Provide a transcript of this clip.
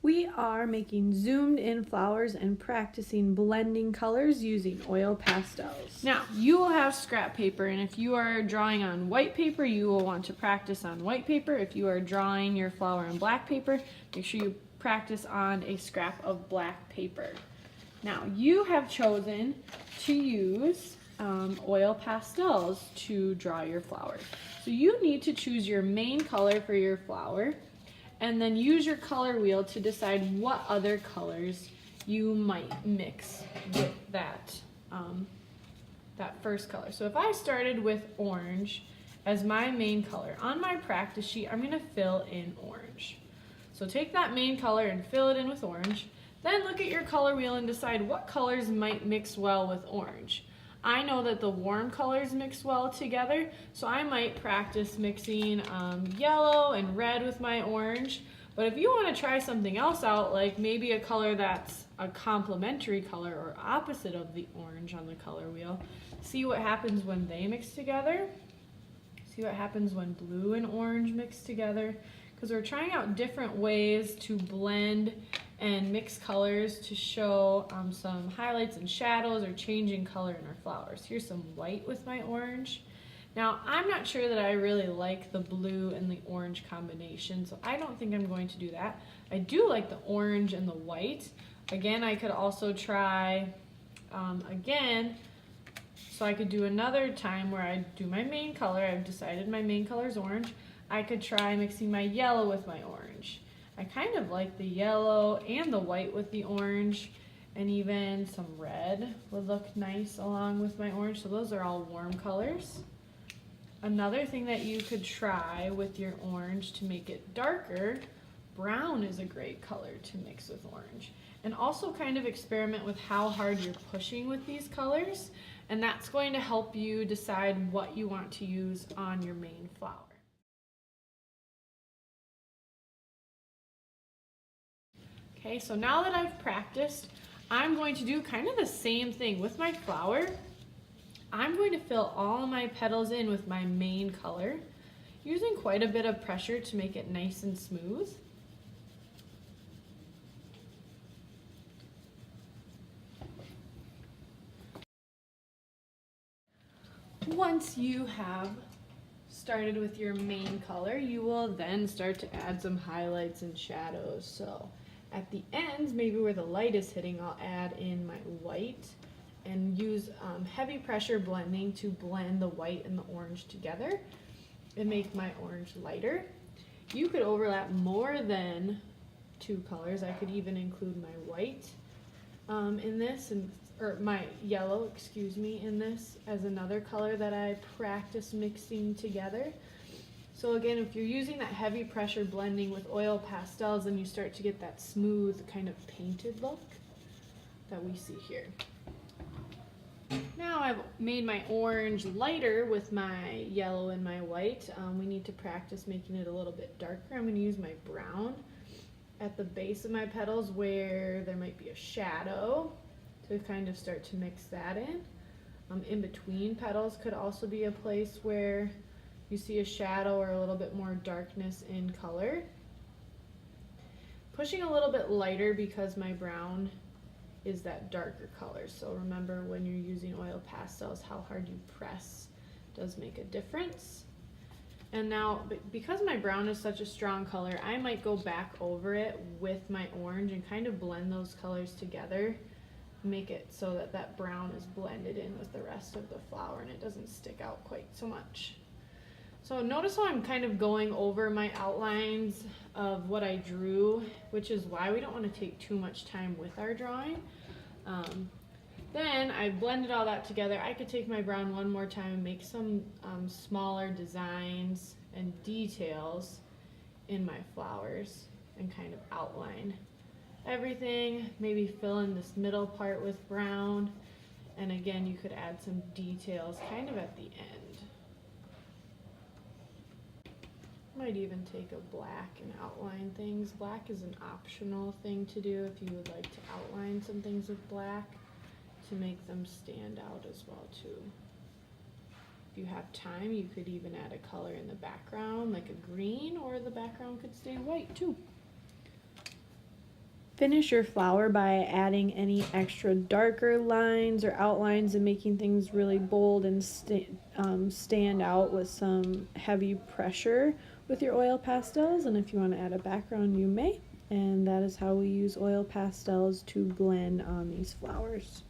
We are making zoomed in flowers and practicing blending colors using oil pastels. Now, you will have scrap paper, and if you are drawing on white paper, you will want to practice on white paper. If you are drawing your flower on black paper, make sure you practice on a scrap of black paper. Now, you have chosen to use oil pastels to draw your flower. So you need to choose your main color for your flower, and then use your color wheel to decide what other colors you might mix with that first color. So if I started with orange as my main color, on my practice sheet, I'm gonna fill in orange. So take that main color and fill it in with orange. Then look at your color wheel and decide what colors might mix well with orange. I know that the warm colors mix well together, so I might practice mixing yellow and red with my orange. But if you want to try something else out, like maybe a color that's a complementary color or opposite of the orange on the color wheel, see what happens when they mix together. See what happens when blue and orange mix together. Because we're trying out different ways to blend and mix colors to show some highlights and shadows or changing color in our flowers. Here's some white with my orange. Now, I'm not sure that I really like the blue and the orange combination, so I don't think I'm going to do that. I do like the orange and the white. Again, I could also try, so I could do another time where I do my main color. I've decided my main color is orange. I could try mixing my yellow with my orange. I kind of like the yellow and the white with the orange, and even some red would look nice along with my orange. So those are all warm colors. Another thing that you could try with your orange to make it darker, brown is a great color to mix with orange. And also kind of experiment with how hard you're pushing with these colors, and that's going to help you decide what you want to use on your main flower. Okay, so now that I've practiced, I'm going to do kind of the same thing with my flower. I'm going to fill all of my petals in with my main color, using quite a bit of pressure to make it nice and smooth. Once you have started with your main color, you will then start to add some highlights and shadows. So at the ends, maybe where the light is hitting, I'll add in my white and use heavy pressure blending to blend the white and the orange together and make my orange lighter. You could overlap more than two colors. I could even include my white in this, or my yellow, excuse me, in this as another color that I practice mixing together. So again, if you're using that heavy pressure blending with oil pastels, then you start to get that smooth kind of painted look that we see here. Now I've made my orange lighter with my yellow and my white. We need to practice making it a little bit darker. I'm going to use my brown at the base of my petals where there might be a shadow to kind of start to mix that in. In between petals could also be a place where you see a shadow or a little bit more darkness in color. Pushing a little bit lighter because my brown is that darker color. So remember, when you're using oil pastels, how hard you press does make a difference. And now, because my brown is such a strong color, I might go back over it with my orange and kind of blend those colors together, make it so that that brown is blended in with the rest of the flower and it doesn't stick out quite so much. So notice how I'm kind of going over my outlines of what I drew, which is why we don't want to take too much time with our drawing. Then I blended all that together. I could take my brown one more time and make some smaller designs and details in my flowers and kind of outline everything. Maybe fill in this middle part with brown. And again, you could add some details kind of at the end. Might even take a black and outline things. Black is an optional thing to do if you would like to outline some things with black to make them stand out as well too. If you have time, you could even add a color in the background, like a green, or the background could stay white too. Finish your flower by adding any extra darker lines or outlines and making things really bold and stand out with some heavy pressure with your oil pastels. And if you want to add a background, you may. And that is how we use oil pastels to blend on these flowers.